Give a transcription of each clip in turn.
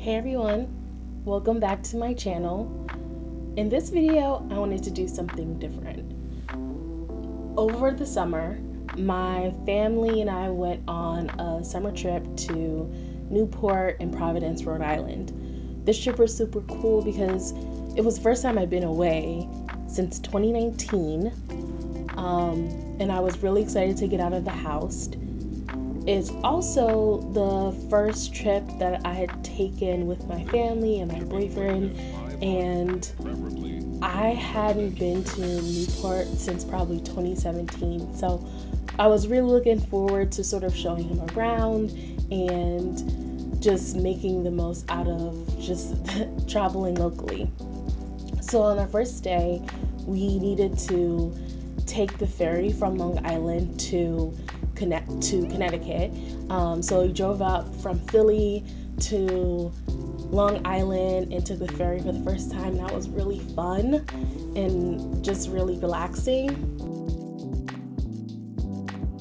Hey everyone, welcome back to my channel. In this video, I wanted to do something different. Over the summer, my family and I went on a summer trip to Newport and Providence, Rhode Island. This trip was super cool because it was the first time I'd been away since 2019, and I was really excited to get out of the house. It's also the first trip that I had taken with my family and my boyfriend, and I hadn't been to Newport since probably 2017, so I was really looking forward to sort of showing him around and just making the most out of just traveling locally. So on our first day, we needed to take the ferry from Long Island to Connecticut. So we drove up from Philly to Long Island and took the ferry for the first time. That was really fun and just really relaxing.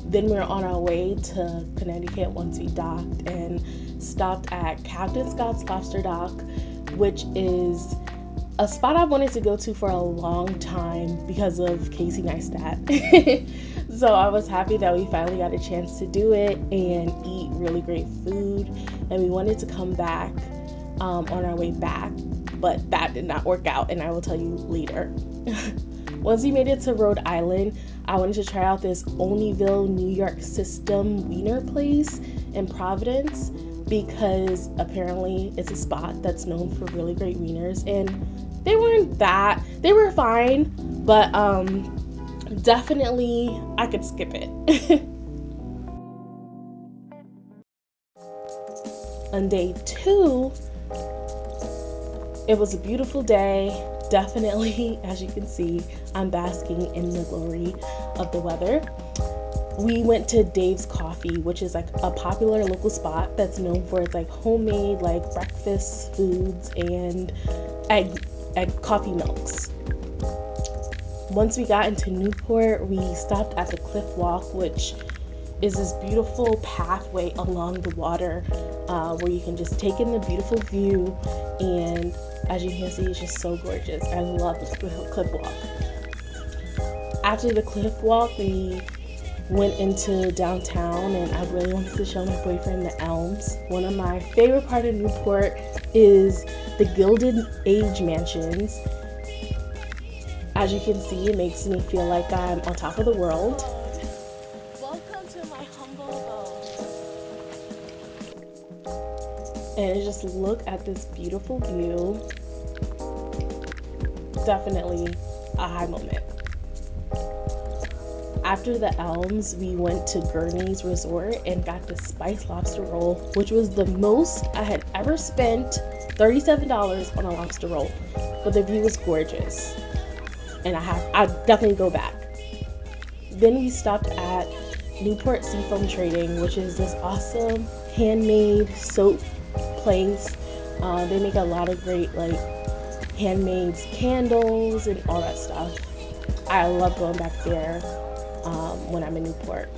Then we were on our way to Connecticut once we docked and stopped at Captain Scott's Lobster Dock, which is a spot I wanted to go to for a long time because of Casey Neistat. So I was happy that we finally got a chance to do it and eat really great food, and we wanted to come back on our way back, but that did not work out, and I will tell you later. Once we made it to Rhode Island, I wanted to try out this Olneyville, New York system wiener place in Providence because apparently it's a spot that's known for really great wieners, and they were fine, but definitely I could skip it. On day 2, it was a beautiful day. Definitely, as you can see, I'm basking in the glory of the weather. We went to Dave's Coffee, which is like a popular local spot that's known for its like homemade like breakfast foods and egg coffee milks. Once we got into Newport, we stopped at the Cliff Walk, which is this beautiful pathway along the water where you can just take in the beautiful view, and as you can see, it's just so gorgeous. I love the Cliff Walk. After the Cliff Walk, we went into downtown, and I really wanted to show my boyfriend the Elms. One of my favorite parts of Newport is the Gilded Age mansions. As you can see, it makes me feel like I'm on top of the world. Welcome to my humble abode. And just look at this beautiful view. Definitely a high moment. After the Elms, we went to Gurney's resort and got the spiced lobster roll, which was the most I had ever spent, $37 on a lobster roll. But the view was gorgeous, and I'd definitely go back. Then we stopped at Newport SeaFoam Trading, which is this awesome handmade soap place. They make a lot of great like handmade candles and all that stuff. I love going back there when I'm in Newport.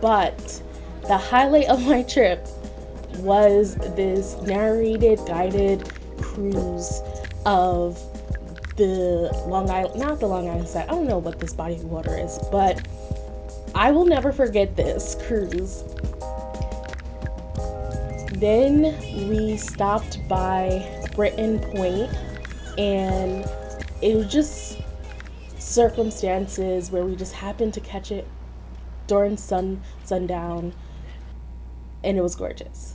But the highlight of my trip was this narrated guided cruise of the Long Island, not the Long Island side, I don't know what this body of water is, but I will never forget this cruise. Then we stopped by Brenton Point, and it was just circumstances where we just happened to catch it during sundown, and it was gorgeous.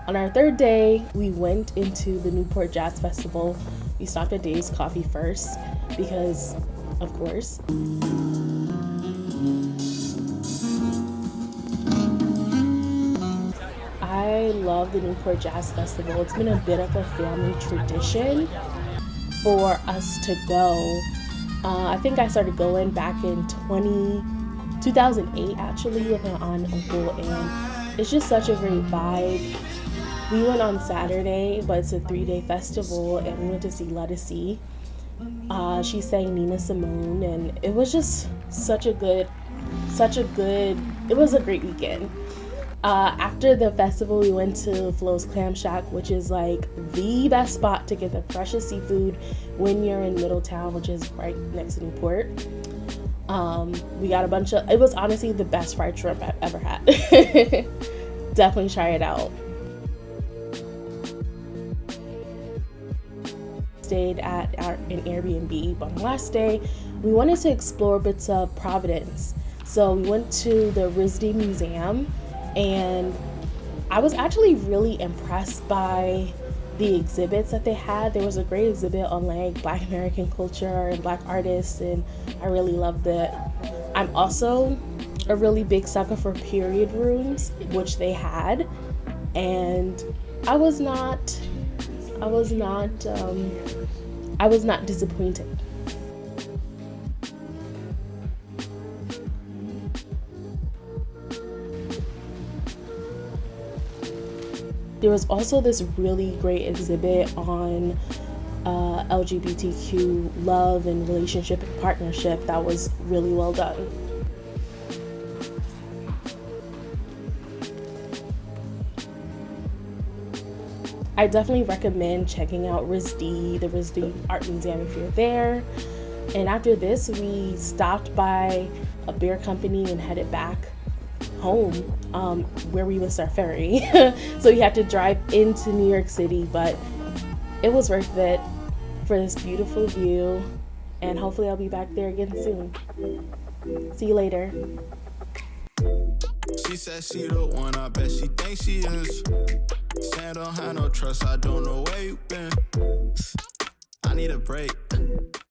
On our third day, we went into the Newport Jazz Festival. We stopped at Dave's Coffee first because, of course. I love the Newport Jazz Festival. It's been a bit of a family tradition for us to go. I think I started going back in 2008 actually with my aunt and uncle, and it's just such a great vibe. We went on Saturday, but it's a 3-day festival, and we went to see Lettucey. She sang Nina Simone, and it was just it was a great weekend. After the festival, we went to Flo's Clam Shack, which is like the best spot to get the freshest seafood when you're in Middletown, which is right next to Newport. We got it was honestly the best fried shrimp I've ever had. Definitely try it out. Stayed at an Airbnb, but on the last day, we wanted to explore bits of Providence. So we went to the RISD Museum, and I was actually really impressed by the exhibits that they had. There was a great exhibit on like Black American culture and Black artists, and I really loved it. I'm also a really big sucker for period rooms, which they had, and I was not disappointed. There was also this really great exhibit on LGBTQ love and relationship and partnership that was really well done. I definitely recommend checking out RISD, the RISD Art Museum, if you're there. And after this, we stopped by a beer company and headed back home, where we missed our ferry. So we had to drive into New York City, but it was worth it for this beautiful view, and hopefully I'll be back there again soon. See you later. She said she the one, I bet she thinks she is. Saying I don't have no trust, I don't know where you been. I need a break.